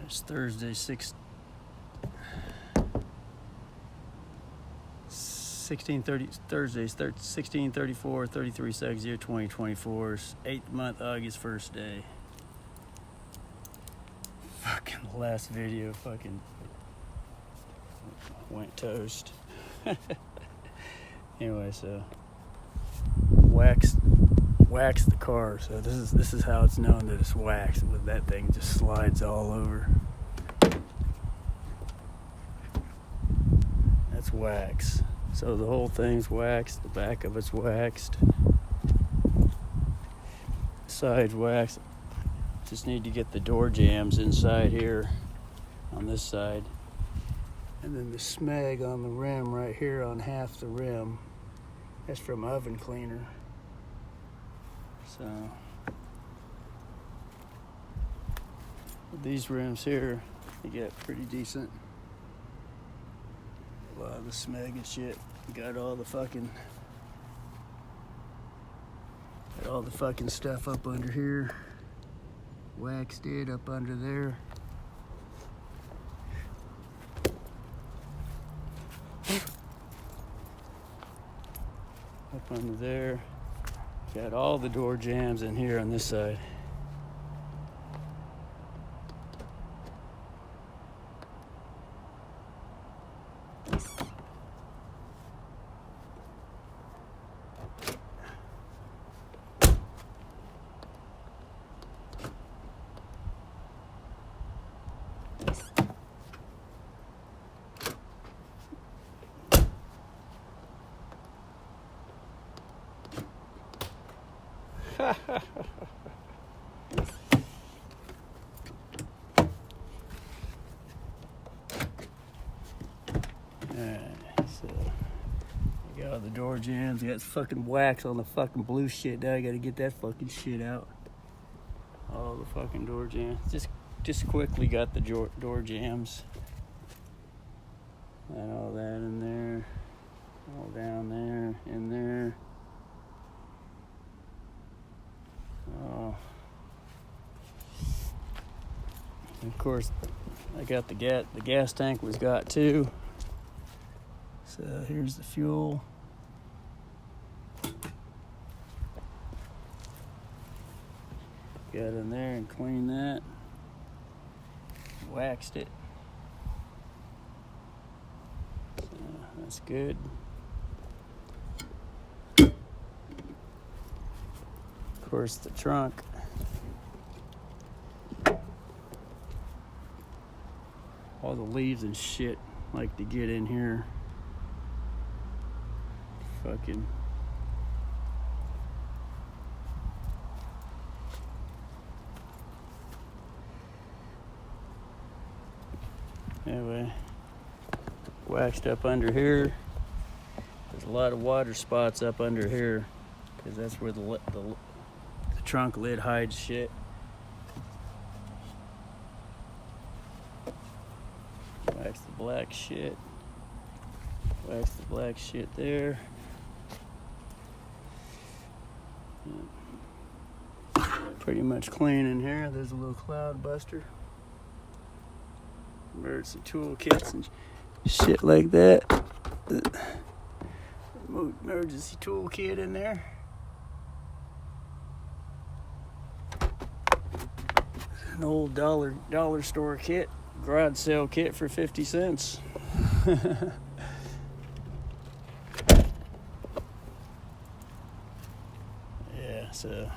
It's Thursday, 1634, 33 seconds, year 2024, 8th month, August, first day. Fucking last video fucking went toast. Anyway, so wax the car. So this is how it's known that it's waxed. But that thing just slides all over. That's wax. So the whole thing's waxed. The back of it's waxed. Side's waxed. Just need to get the door jambs inside here on this side. And then the smeg on the rim right here on half the rim. That's from oven cleaner. So these rims here, you get pretty decent. A lot of the smeg and shit. You got all the fucking stuff up under here. Waxed it up under there. Up under there. Got all the door jambs in here on this side. So I got all the door jambs. I got fucking wax on the fucking blue shit. Now I gotta get that fucking shit out. All the fucking door jambs. Just quickly got the door jambs. And all that in there. All down there, in there. Oh. And of course, I got the gas tank was got too. So here's the fuel. Got in there and cleaned that. Waxed it. So that's good. Of course, the trunk. All the leaves and shit like to get in here. Fucking. Anyway, waxed up under here. There's a lot of water spots up under here because that's where the trunk lid hides shit. Wax the black shit. Wax the black shit there. Pretty much clean in here. There's a little cloud buster. Emergency toolkits and shit like that. Emergency toolkit in there. An old dollar store kit, garage sale kit for 50 cents. Yeah, so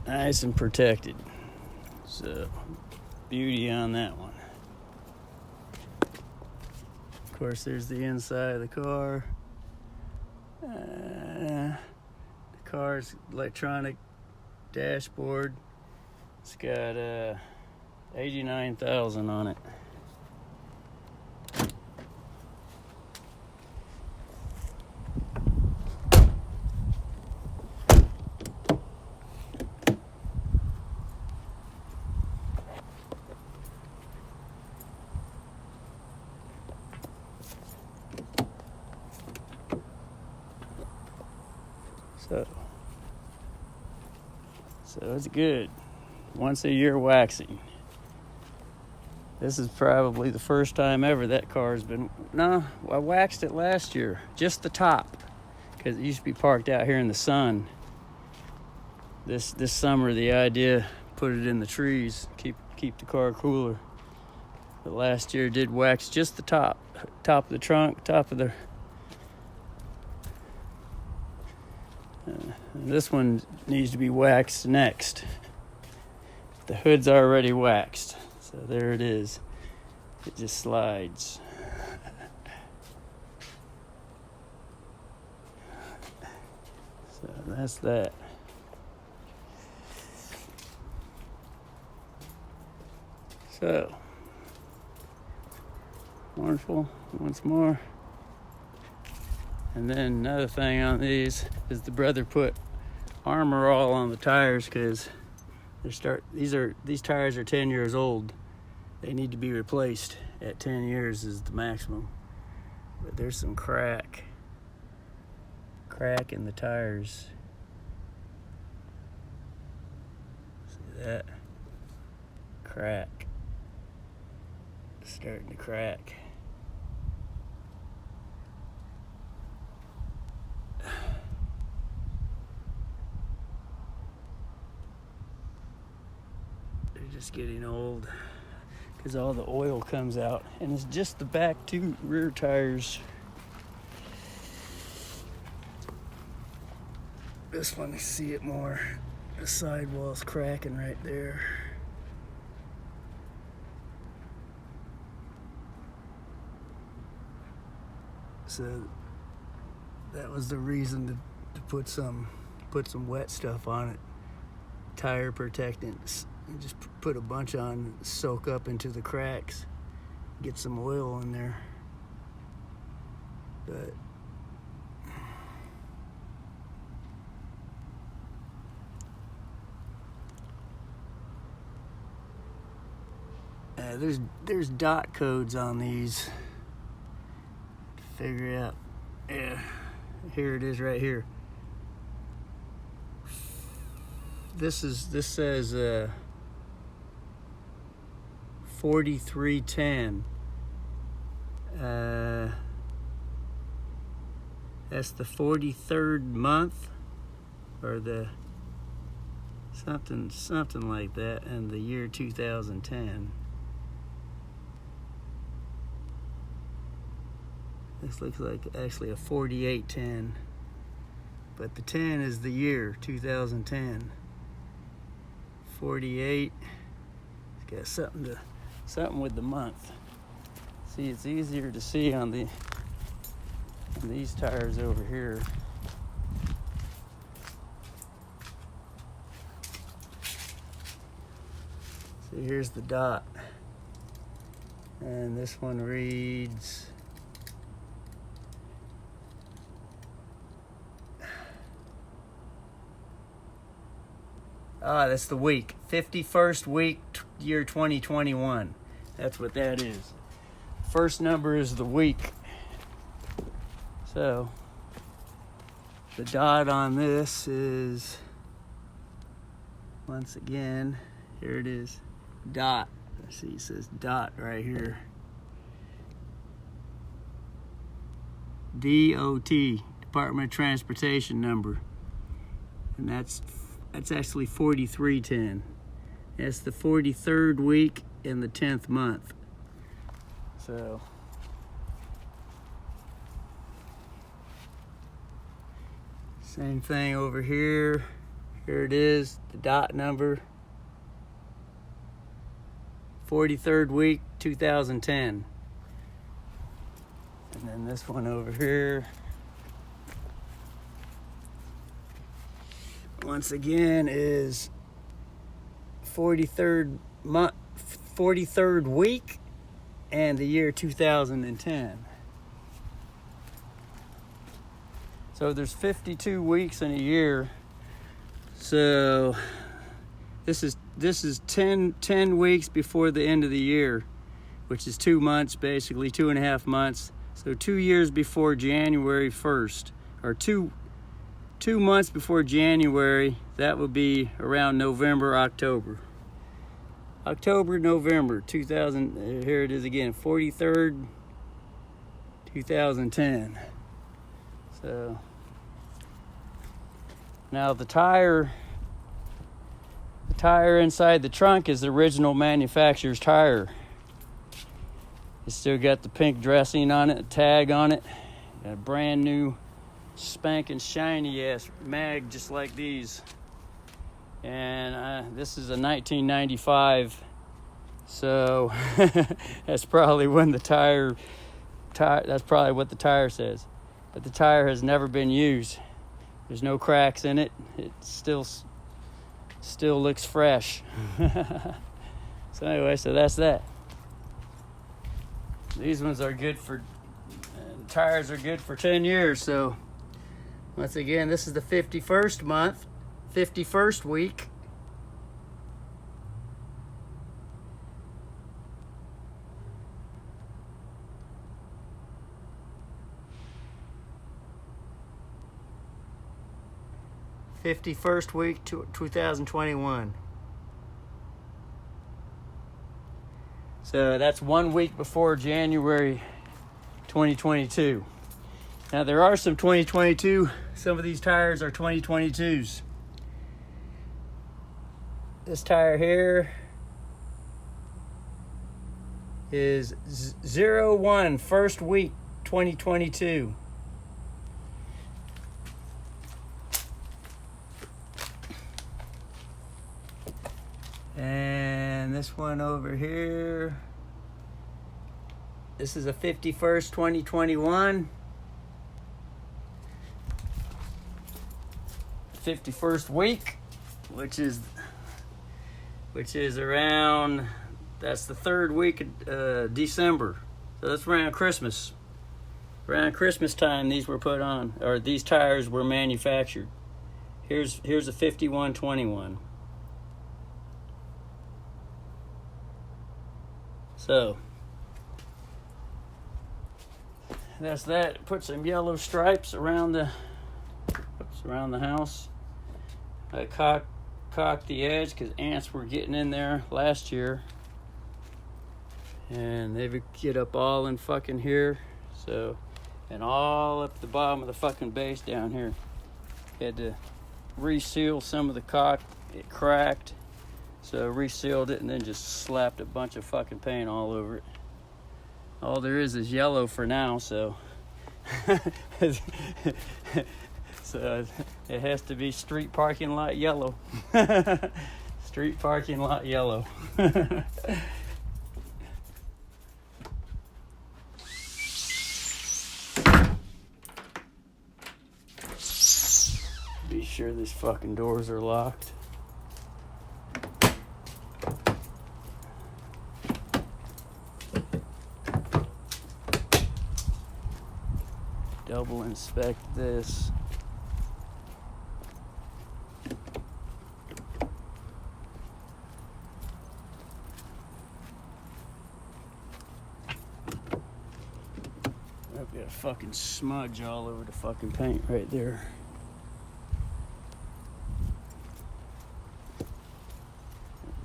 nice and protected. So beauty on that one. Of course, there's the inside of the car. The car's electronic dashboard. It's got 89,000 on it. So it's good. once a year waxing. This is probably the first time ever that car's been, no, I waxed it last year, just the top, because it used to be parked out here in the sun. This summer, the idea, put it in the trees, keep the car cooler. But last year did wax just the top of the trunk, top of the. This one needs to be waxed next. The hood's already waxed, so there it is. It just slides. So that's that. So, wonderful, once more. And then another thing on these is the brother put Armor All on the tires because these tires are 10 years old. They need to be replaced at 10 years is the maximum. But there's some crack in the tires. See that? Crack. It's starting to crack. They're just getting old because all the oil comes out, and it's just the back two rear tires. This one, you see it more. The sidewall's cracking right there. So that was the reason to put some wet stuff on it, tire protectants. And just put a bunch on, soak up into the cracks, get some oil in there. But there's dot codes on these. Figure out. Yeah, here it is right here. This says 4310. That's the 43rd month, or the something like that, in the year 2010. This looks like actually a 4810, but the 10 is the year 2010. 48. It's got something with the month. See, it's easier to see on these tires over here. See, here's the dot, and this one reads. That's the week. 51st week, year 2021. That's what that is. First number is the week. So, the dot on this is, once again, here it is, dot. See, it says dot right here. DOT, Department of Transportation number. And that's actually 4310. That's the 43rd week in the 10th month. So same thing over here. Here it is, the dot number. 43rd week, 2010. And then this one over here, once again, is 43rd month, 43rd week, and the year 2010. So there's 52 weeks in a year. So this is 10 weeks before the end of the year, which is 2 months, basically 2.5 months. So 2 years before January 1st, or two months before January, that would be around November, October. October, November 2000. Here it is again, 43rd, 2010. So now the tire inside the trunk is the original manufacturer's tire. It's still got the pink dressing on it, a tag on it, got a brand new spanking shiny ass mag just like these. And this is a 1995, so that's probably when the tire, that's probably what the tire says. But the tire has never been used. There's no cracks in it. It still looks fresh. So anyway, so that's that. These ones are good for, tires are good for 10 years. So once again, this is the 51st month, 51st week. '51st week, 2021. So that's 1 week before January 2022. Now there are some 2022, some of these tires are 2022s. This tire here is 01, first week 2022. And this one over here, this is a 51st 2021. 51st week, which is around, that's the third week of December. So that's around Christmas. Around Christmas time these were put on, or these tires were manufactured. Here's a 5121. So that's that. Put some yellow stripes around the house. I cocked the edge because ants were getting in there last year, and they would get up all in fucking here. So, and all up the bottom of the fucking base down here. Had to reseal some of the caulk. It cracked. So resealed it and then just slapped a bunch of fucking paint all over it. All there is yellow for now, so so it has to be street parking lot yellow. Street parking lot yellow. Be sure these fucking doors are locked. Double inspect this. I've got a fucking smudge all over the fucking paint right there.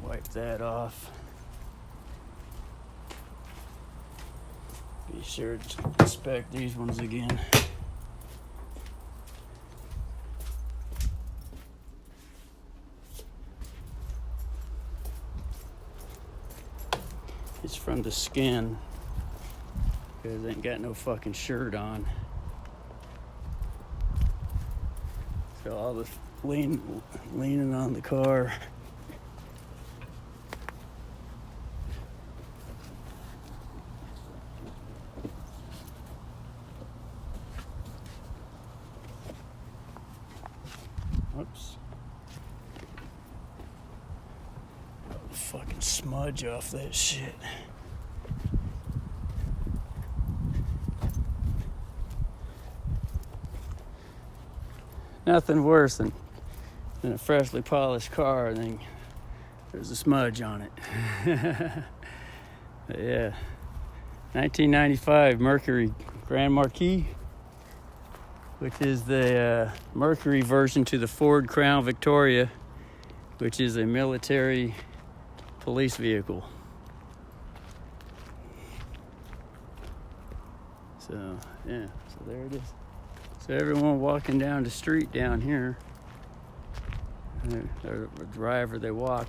Wipe that off. Be sure to inspect these ones again. It's from the skin because they ain't got no fucking shirt on. So all the leaning on the car. Whoops. Oh, the fucking smudge off that shit. Nothing worse than a freshly polished car and there's a smudge on it. But yeah. 1995 Mercury Grand Marquis, which is the Mercury version to the Ford Crown Victoria, which is a military police vehicle. So, yeah, so there it is. So everyone walking down the street down here, or the driver, they walk,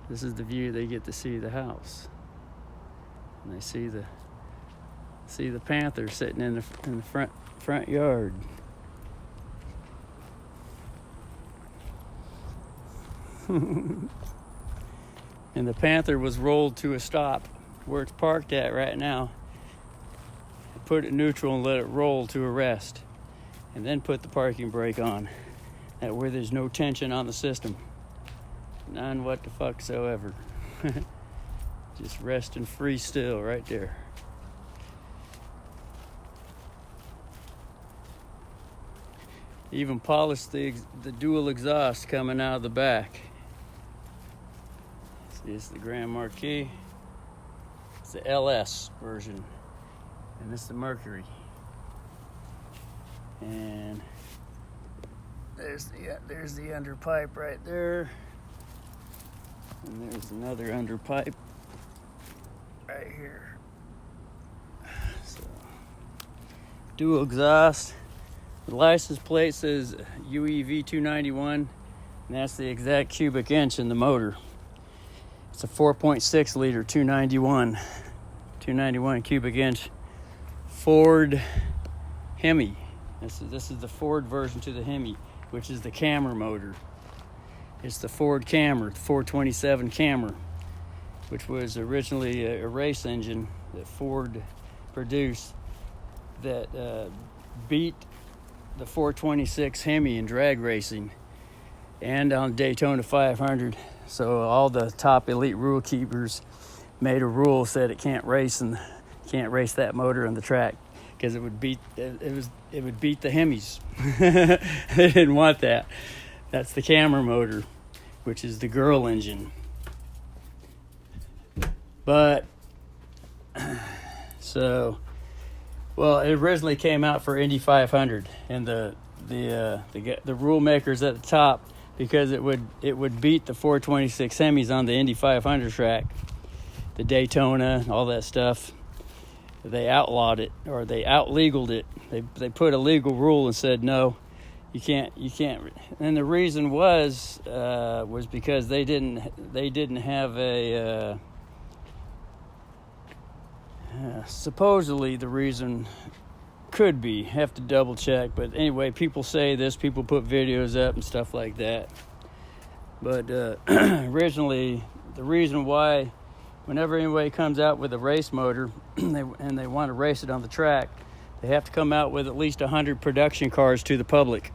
this is the view they get to see the house. And they see the panther sitting in the front yard. And the panther was rolled to a stop where it's parked at right now. Put it neutral and let it roll to a rest, and then put the parking brake on. That way there's no tension on the system. None what the fuck soever. Just rest and free still right there. Even polished the dual exhaust coming out of the back. See, this is the Grand Marquis. It's the LS version. And this is the Mercury. And there's the underpipe right there. And there's another underpipe right here. So, dual exhaust. The license plate says UEV 291, and that's the exact cubic inch in the motor. It's a 4.6 liter 291 cubic inch Ford Hemi. This is the Ford version to the Hemi, which is the Camry motor. It's the Ford Camry, the 427 Camry, which was originally a race engine that Ford produced that beat the 426 Hemi in drag racing and on Daytona 500. So all the top elite rule keepers made a rule, said it can't race that motor on the track because it would beat the Hemis. They didn't want that. That's the Camry motor, which is the girl engine. But well, it originally came out for Indy 500, and the rule makers at the top, because it would beat the 426 Hemis on the Indy 500 track, the Daytona, all that stuff. They outlawed it, or they out-legaled it. They put a legal rule and said no, you can't. And the reason was because they didn't have a. Supposedly the reason could be, have to double check, but anyway, people say this, people put videos up and stuff like that. But originally, the reason why, whenever anybody comes out with a race motor and they want to race it on the track, they have to come out with at least 100 production cars to the public.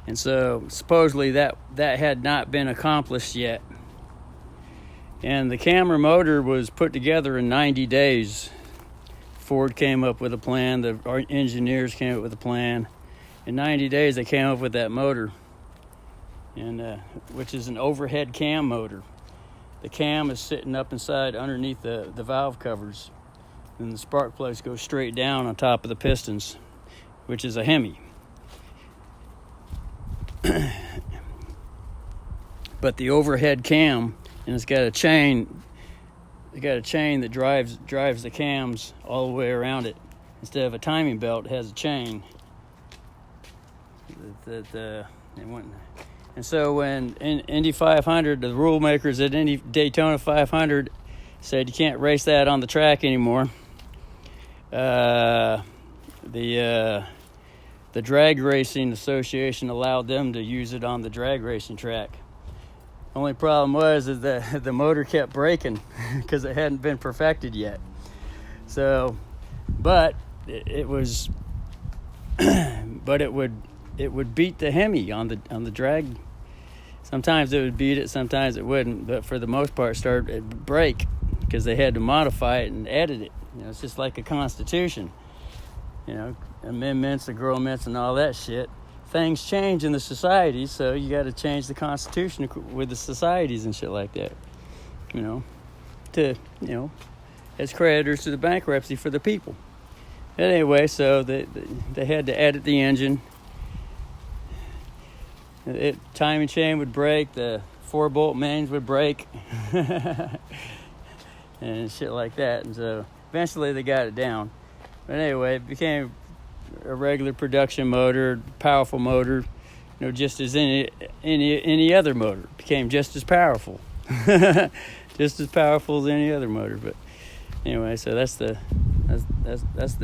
And so supposedly that had not been accomplished yet. And the Camry motor was put together in 90 days. Ford came up with a plan. Our engineers came up with a plan. In 90 days, they came up with that motor, and which is an overhead cam motor. The cam is sitting up inside underneath the valve covers, and the spark plugs go straight down on top of the pistons, which is a Hemi. But the overhead cam, and it's got a chain. It's got a chain that drives the cams all the way around it. Instead of a timing belt, it has a chain. And so when in Indy 500, the rule makers at Indy Daytona 500 said you can't race that on the track anymore. The Drag Racing Association allowed them to use it on the drag racing track. Only problem was that the motor kept breaking because it hadn't been perfected yet. So, but it was, but it would beat the Hemi on the drag. Sometimes it would beat it, sometimes it wouldn't. But for the most part, it'd break because they had to modify it and edit it. It's just like a constitution. Amendments, agreements, and all that shit. Things change in the society, so you got to change the constitution with the societies and shit like that. As creditors to the bankruptcy for the people. But anyway, so they had to edit the engine. Timing chain would break, the 4-bolt mains would break and shit like that. And so eventually they got it down. But anyway, it became a regular production motor, powerful motor, just as any other motor. It became just as powerful. Just as powerful as any other motor. But anyway, so that's the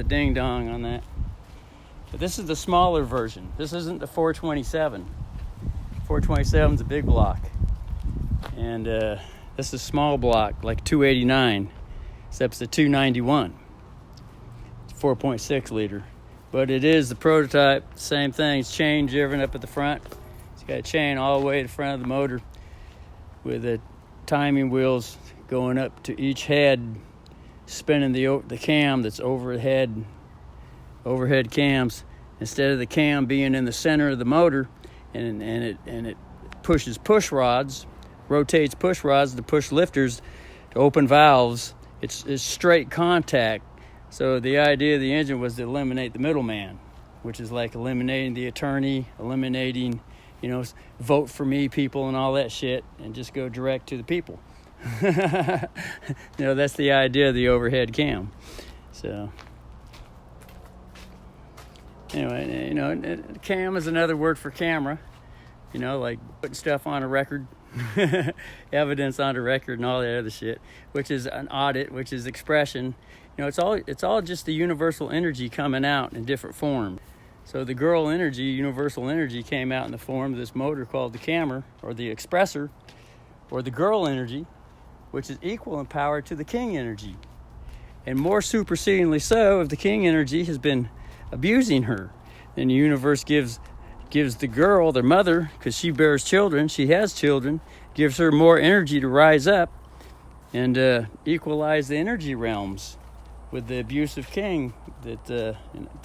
ding dong on that. But this is the smaller version. This isn't the 427. 427 is a big block, and this is a small block, like 289, except it's a 291. It's 4.6 liter, but it is the prototype. Same thing. It's chain driven up at the front. It's got a chain all the way to the front of the motor, with the timing wheels going up to each head, spinning the cam that's overhead cams, instead of the cam being in the center of the motor, and it pushes push rods, rotates push rods to push lifters to open valves. It's straight contact. So the idea of the engine was to eliminate the middleman, which is like eliminating the attorney, eliminating vote for me people and all that shit, and just go direct to the people. That's the idea of the overhead cam. So anyway, cam is another word for camera, like putting stuff on a record, evidence on a record and all that other shit, which is an audit, which is expression. It's all just the universal energy coming out in different forms. So the girl energy, universal energy, came out in the form of this motor called the camera, or the expressor, or the girl energy, which is equal in power to the king energy. And more supersedingly so, if the king energy has been abusing her, then the universe gives the girl, their mother, because she bears children, she has children, gives her more energy to rise up and equalize the energy realms with the abusive king, the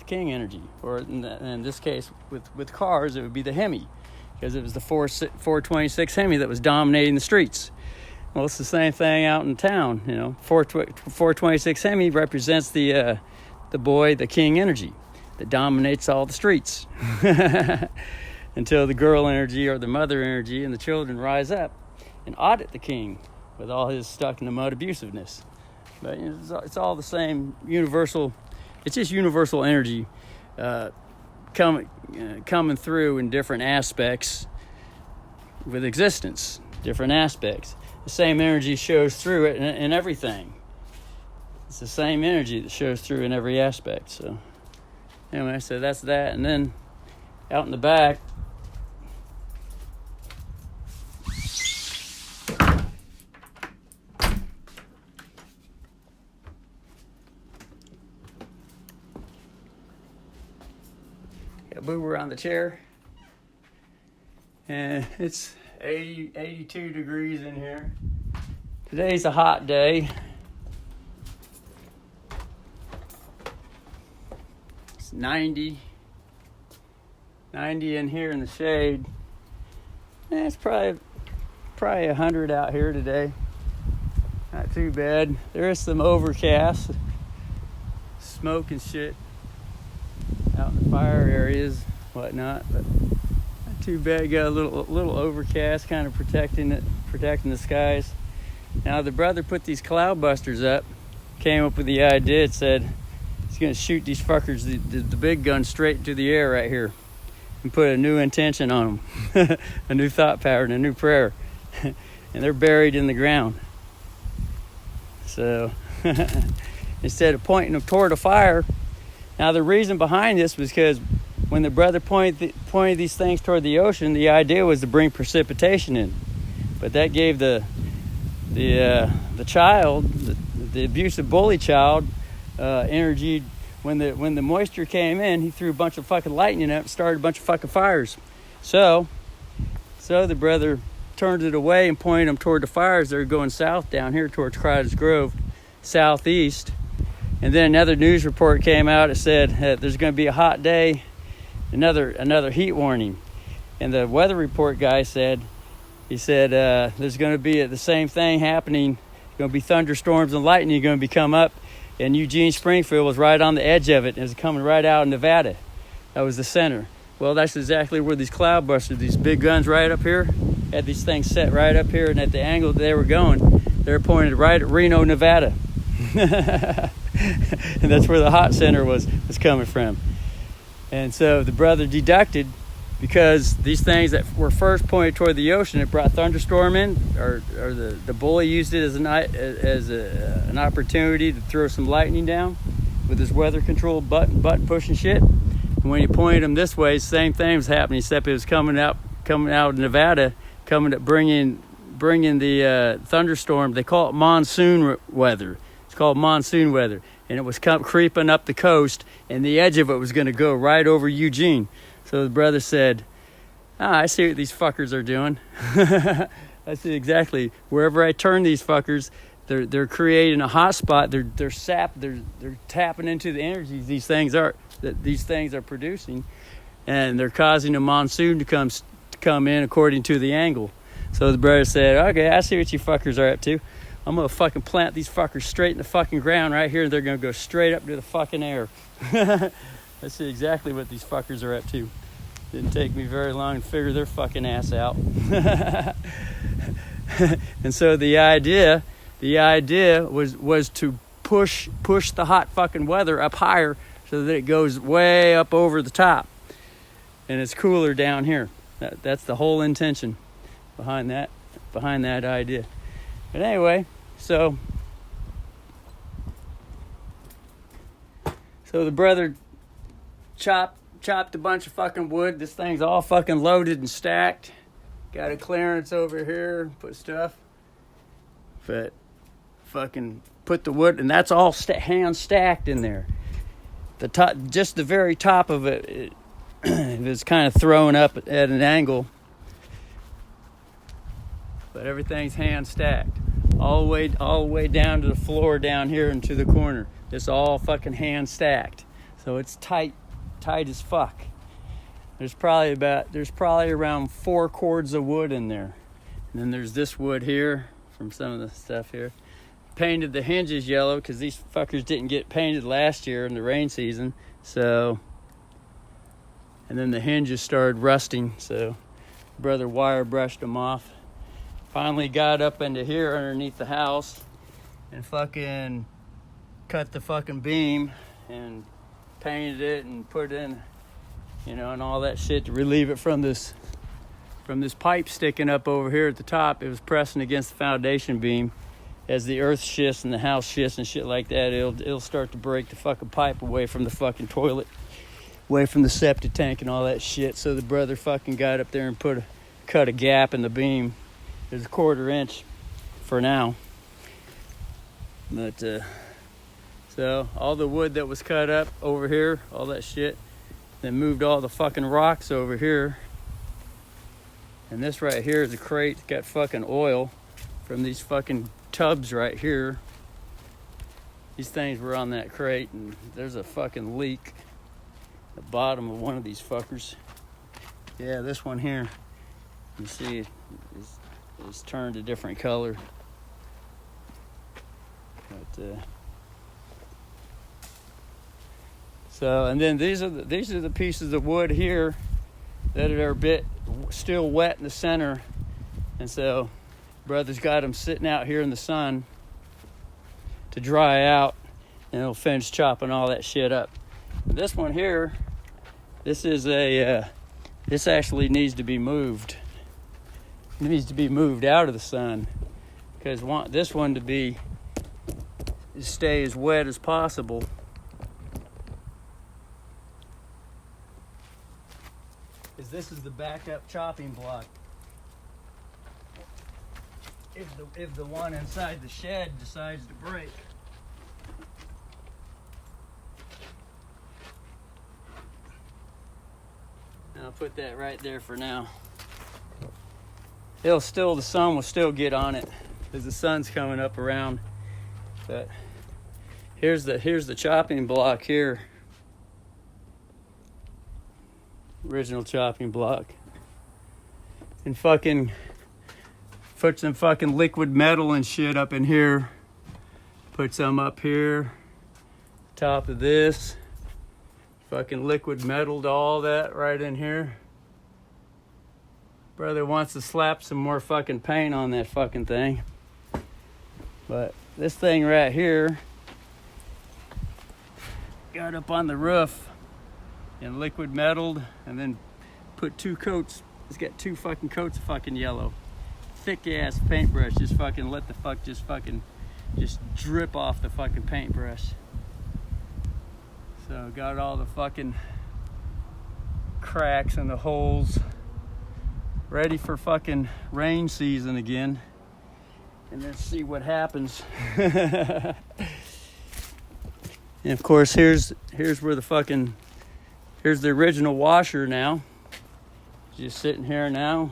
king energy. Or in this case, with cars, it would be the Hemi, because it was the 426 Hemi that was dominating the streets. Well, it's the same thing out in town. 426 Hemi represents the boy, the king energy, that dominates all the streets until the girl energy or the mother energy and the children rise up and audit the king with all his stuck in the mud abusiveness. But it's all the same universal. It's just universal energy coming through in different aspects with existence, different aspects. The same energy shows through it in everything. It's the same energy that shows through in every aspect. So anyway, so that's that. And then out in the back, got a boober on the chair, and it's 82 degrees in here. Today's a hot day. It's 90 in here in the shade. It's probably 100 out here today. Not too bad. There is some overcast, smoke and shit out in the fire areas, whatnot, but not too bad. Got a little overcast, kind of protecting the skies. Now the brother put these cloud busters up, came up with the idea. It said he's gonna shoot these fuckers, the big gun, straight into the air right here, and put a new intention on them, a new thought pattern, a new prayer, and they're buried in the ground. So instead of pointing them toward a fire, now the reason behind this was because when the brother pointed these things toward the ocean, the idea was to bring precipitation in, but that gave the child, the abusive bully child, energy. When the moisture came in, he threw a bunch of fucking lightning up and started a bunch of fucking fires. So the brother turned it away and pointed them toward the fires that are going south down here towards Cottage Grove, southeast. And then another news report came out. It said that there's going to be a hot day, another heat warning. And the weather report guy said, there's going to be the same thing happening. There's going to be thunderstorms and lightning going to be come up. And Eugene, Springfield was right on the edge of it. It was coming right out of Nevada. That was the center. Well, that's exactly where these cloud busters, these big guns right up here, had these things set right up here, and at the angle they were going, they were pointed right at Reno, Nevada. And that's where the hot center was coming from. And so the brother deducted, because these things that were first pointed toward the ocean, it brought thunderstorm in, or the bully used it as an opportunity to throw some lightning down with his weather control button pushing shit. And when he pointed them this way, same thing was happening, except it was coming out of Nevada, bringing the thunderstorm. They call it monsoon weather. It's called monsoon weather, and it was creeping up the coast, and the edge of it was going to go right over Eugene. So the brother said, I see what these fuckers are doing. I see exactly. Wherever I turn these fuckers, they're creating a hot spot. They're tapping into the energy these things are producing, and they're causing a monsoon to come in according to the angle. So the brother said, okay, I see what you fuckers are up to. I'm going to fucking plant these fuckers straight in the fucking ground right here, and they're going to go straight up to the fucking air. I see exactly what these fuckers are up to. Didn't take me very long to figure their fucking ass out. And so the idea was to push the hot fucking weather up higher so that it goes way up over the top, and it's cooler down here. That's the whole intention behind that idea. But anyway, so the brother chopped a bunch of fucking wood. This thing's all fucking loaded and stacked. Got a clearance over here, put stuff. But fucking put the wood, and that's all hand stacked in there. The top, just the very top of it was kind of thrown up at an angle. But everything's hand stacked. All the way down to the floor down here and to the corner. It's all fucking hand stacked. So it's tight as fuck. There's probably around 4 cords of wood in there. And then there's this wood here from some of the stuff here. Painted the hinges yellow because these fuckers didn't get painted last year in the rain season. So, and then the hinges started rusting. So brother wire brushed them off. Finally got up into here underneath the house and fucking cut the fucking beam and painted it and put in, and all that shit to relieve it from this pipe sticking up over here at the top. It was pressing against the foundation beam. As the earth shifts and the house shifts and shit like that, it'll start to break the fucking pipe away from the fucking toilet, away from the septic tank and all that shit. So the brother fucking got up there and cut a gap in the beam. There's a 1/4 inch for now. But so all the wood that was cut up over here, all that shit, then moved all the fucking rocks over here. And this right here is a crate that got fucking oil from these fucking tubs right here. These things were on that crate, and there's a fucking leak at the bottom of one of these fuckers. Yeah, this one here, you see it's turned a different color. But so, and then these are the pieces of wood here that are a bit still wet in the center, and so brother's got them sitting out here in the sun to dry out, and he'll finish chopping all that shit up. This one here, this actually needs to be moved. It needs to be moved out of the sun because want this one to stay as wet as possible. Because this is the backup chopping block. If the one inside the shed decides to break. I'll put that right there for now. The sun will still get on it as the sun's coming up around. But here's the chopping block here. Original chopping block. And fucking put some fucking liquid metal and shit up in here. Put some up here. Top of this. Fucking liquid metal to all that right in here. Brother wants to slap some more fucking paint on that fucking thing. But this thing right here got up on the roof and liquid metaled, and then put 2 coats. It's got 2 fucking coats of fucking yellow. Thick ass paintbrush. Just fucking let the fuck just drip off the fucking paintbrush. So got all the fucking cracks and the holes ready for fucking rain season again. And then see what happens. And of course here's where here's the original washer now. Just sitting here now.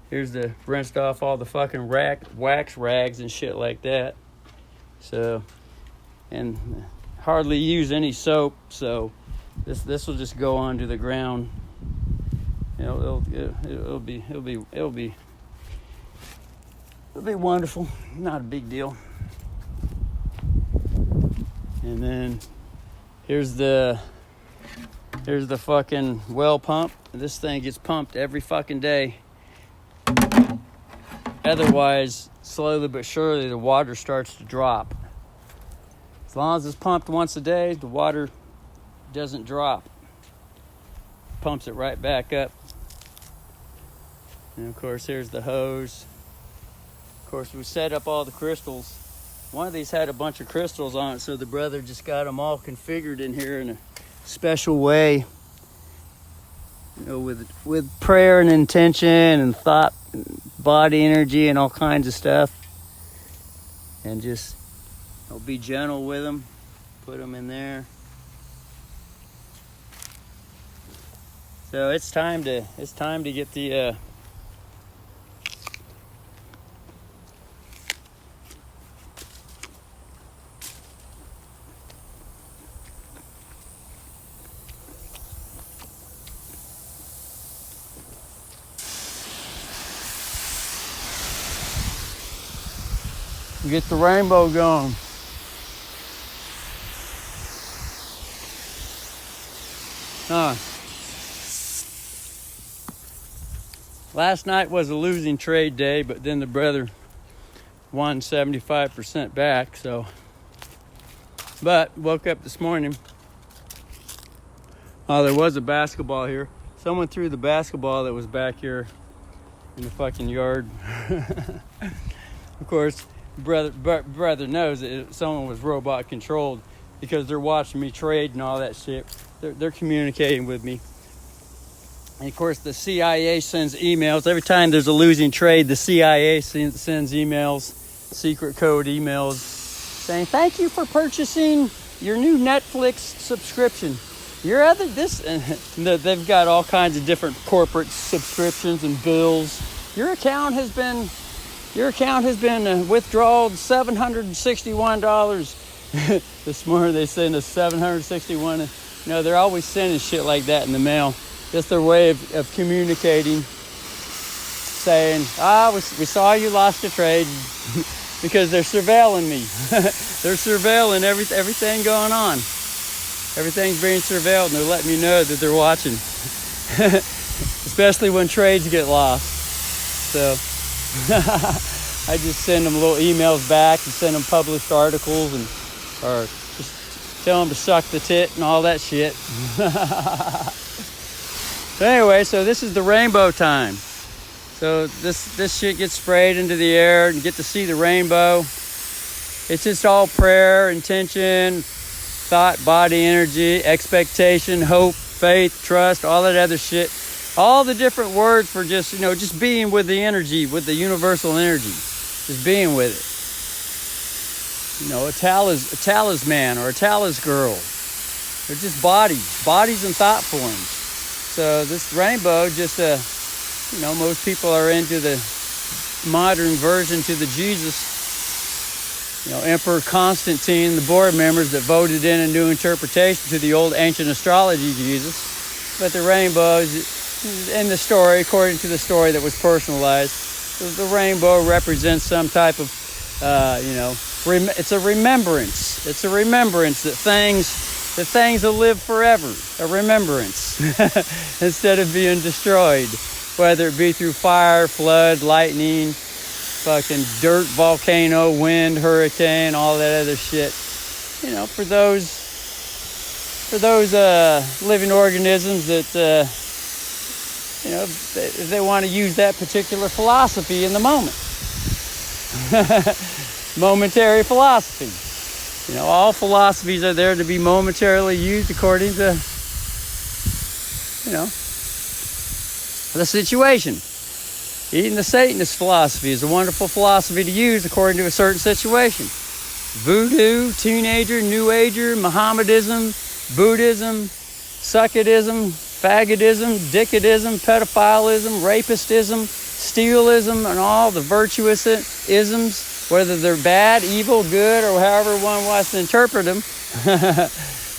Here's the rinsed off all the fucking wax rags and shit like that. So, and hardly use any soap, so this will just go onto the ground. You know, it'll be wonderful. Not a big deal. And then here's the fucking well pump. This thing gets pumped every fucking day. Otherwise, slowly but surely, the water starts to drop. As long as it's pumped once a day, the water doesn't drop. Pumps it right back up. And of course, here's the hose. Of course, we set up all the crystals. One of these had a bunch of crystals on it, so the brother just got them all configured in here in a special way. You know, with prayer and intention and thought, and body energy and all kinds of stuff. And just be gentle with them. Put them in there. So it's time to get the get the rainbow going. Last night was a losing trade day, but then the brother won 75% back, so. But woke up this morning. Oh, there was a basketball here. Someone threw the basketball that was back here in the fucking yard. Of course, brother knows that someone was robot controlled because they're watching me trade and all that shit. They're communicating with me. And of course, the CIA sends emails. Every time there's a losing trade, the CIA sends emails, secret code emails, saying, "Thank you for purchasing your new Netflix subscription. They've got all kinds of different corporate subscriptions and bills. Your account has been withdrawn $761. This morning they sent us $761. No, they're always sending shit like that in the mail. Just their way of communicating, saying, we saw you lost a trade," because they're surveilling me. They're surveilling everything going on. Everything's being surveilled, and they're letting me know that they're watching. Especially when trades get lost. So I just send them little emails back and send them published articles or just tell them to suck the tit and all that shit. So anyway, so this is the rainbow time. So this shit gets sprayed into the air and you get to see the rainbow. It's just all prayer, intention, thought, body energy, expectation, hope, faith, trust, all that other shit. All the different words for just being with the energy, with the universal energy. Just being with it. A talisman or a talis girl. They're just bodies and thought forms. So this rainbow most people are into the modern version to the Jesus. Emperor Constantine, the board members that voted in a new interpretation to the old ancient astrology Jesus. But the rainbow is in the story, according to the story that was personalized. The rainbow represents some type of, it's a remembrance. It's a remembrance that things will live forever. A remembrance instead of being destroyed whether it be through fire, flood, lightning, fucking dirt, volcano, wind, hurricane, all that other shit. You know, for those living organisms that you know, if they want to use that particular philosophy in the moment. Momentary philosophy. You know, all philosophies are there to be momentarily used according to, you know, the situation. Even the Satanist philosophy is a wonderful philosophy to use according to a certain situation. Voodoo, teenager, New Ager, Mohammedism, Buddhism, suckadism, faggotism, dickadism, pedophilism, rapistism, steelism, and all the virtuous isms, whether they're bad, evil, good, or however one wants to interpret them,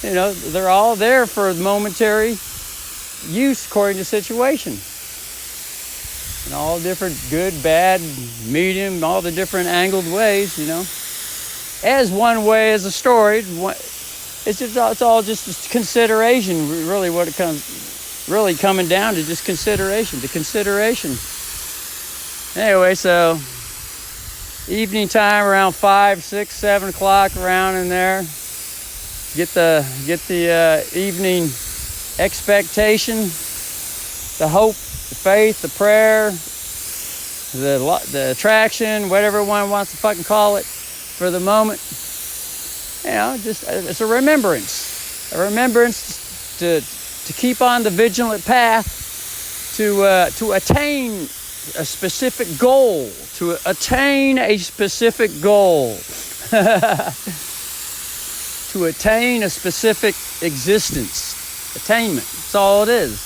you know, they're all there for momentary use according to situation. And all different good, bad, medium, all the different angled ways, you know. As one way as a story, it's all just consideration, really what it comes, really coming down to just consideration, the consideration. Anyway, so evening time around 5, 6, 7 o'clock around in there. Get the evening expectation, the hope, the faith, the prayer, the attraction, whatever one wants to fucking call it for the moment. You know, just it's a remembrance to keep on the vigilant path to attain a specific goal, to attain a specific goal, to attain a specific existence, attainment. That's all it is.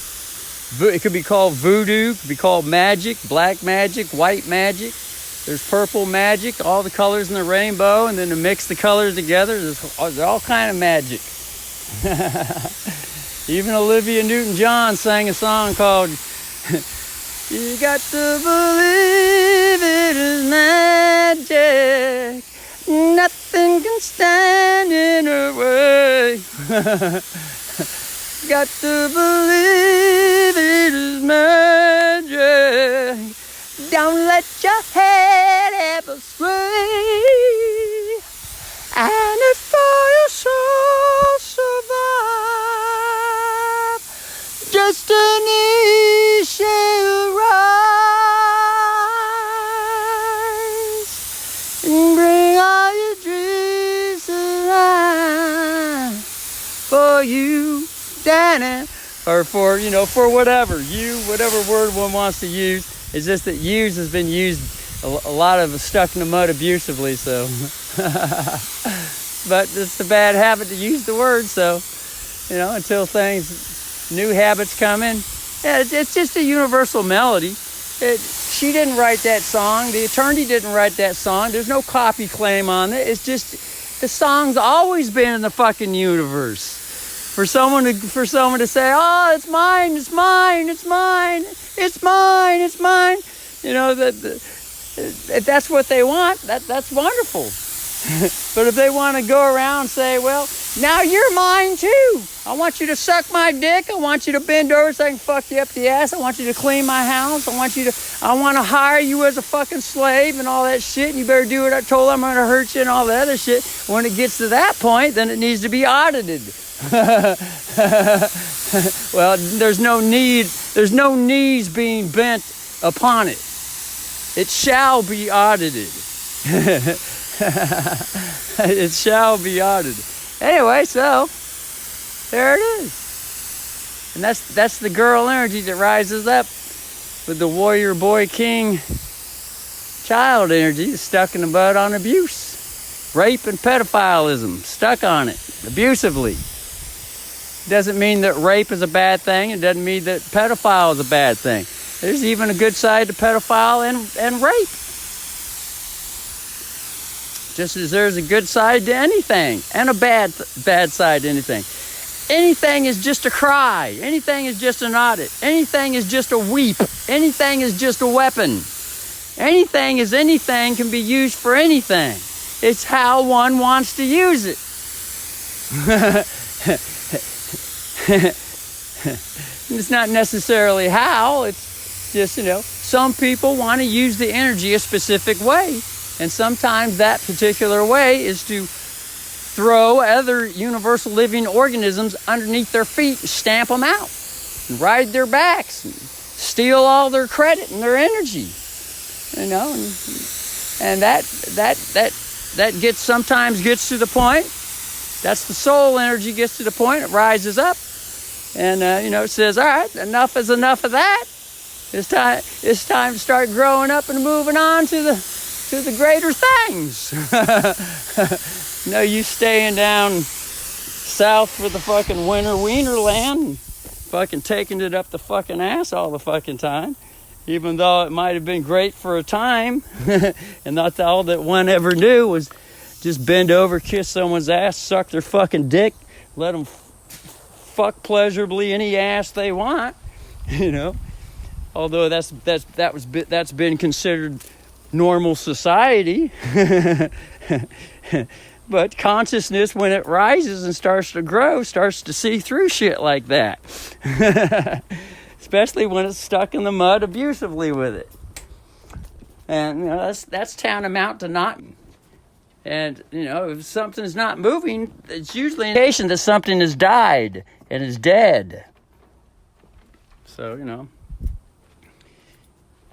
It could be called voodoo, it could be called magic, black magic, white magic. There's purple magic, all the colors in the rainbow, and then to mix the colors together, there's all kind of magic. Even Olivia Newton-John sang a song called "You Got to Believe It Is Magic, Nothing Can Stand in Her Way." Got to believe it is magic. Don't let your head ever sway. And if for your soul survive, destiny shall rise and bring all your dreams alive for you. Or for, you know, for whatever word one wants to use. It's just that use has been used a lot of stuck in the mud abusively, so but it's a bad habit to use the word, so you know, until new habits come in. Yeah, it's just a universal melody. She didn't write that song, the attorney didn't write that song, there's no copy claim on it. It's just the song's always been in the fucking universe. For someone to say, "Oh, it's mine, it's mine, it's mine, it's mine, it's mine," you know, if that's what they want, that's wonderful. But if they want to go around and say, "Well, now you're mine too. I want you to suck my dick. I want you to bend over so I can fuck you up the ass. I want you to clean my house. I want to hire you as a fucking slave and all that shit. And you better do what I told them. I'm going to hurt you and all that other shit." When it gets to that point, then it needs to be audited. Well, there's no knees being bent upon it. It shall be audited. It shall be audited. Anyway, so there it is. And that's the girl energy that rises up with the warrior boy king child energy that's stuck in the mud on abuse, rape, and pedophilism, stuck on it abusively. Doesn't mean that rape is a bad thing. It doesn't mean that pedophile is a bad thing. There's even a good side to pedophile and rape. Just as there's a good side to anything and a bad side to anything. Anything is just a cry. Anything is just an audit. Anything is just a weep. Anything is just a weapon. Anything can be used for anything. It's how one wants to use it. It's not necessarily how, it's Just, some people want to use the energy a specific way. And sometimes that particular way is to throw other universal living organisms underneath their feet and stamp them out. And ride their backs. And steal all their credit and their energy. And that sometimes gets to the point. That's the soul energy gets to the point. It rises up. And, it says, all right, enough is enough of that. It's time to start growing up and moving on to the greater things. You staying down south for the fucking winter wiener land and fucking taking it up the fucking ass all the fucking time. Even though it might have been great for a time. And not all that one ever knew was just bend over, kiss someone's ass, suck their fucking dick, let them fuck pleasurably any ass they want, Although that's been considered normal society. But consciousness, when it rises and starts to grow, starts to see through shit like that. Especially when it's stuck in the mud abusively with it. And that's tantamount to not. And if something's not moving, it's usually an indication that something has died and is dead. So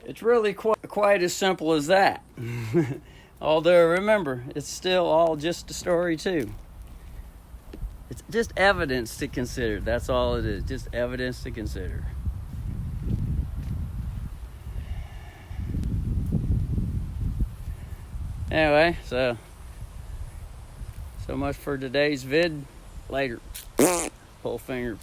it's really quite as simple as that. Although, remember, it's still all just a story, too. It's just evidence to consider. That's all it is. Just evidence to consider. Anyway, so much for today's vid. Later. Pull finger.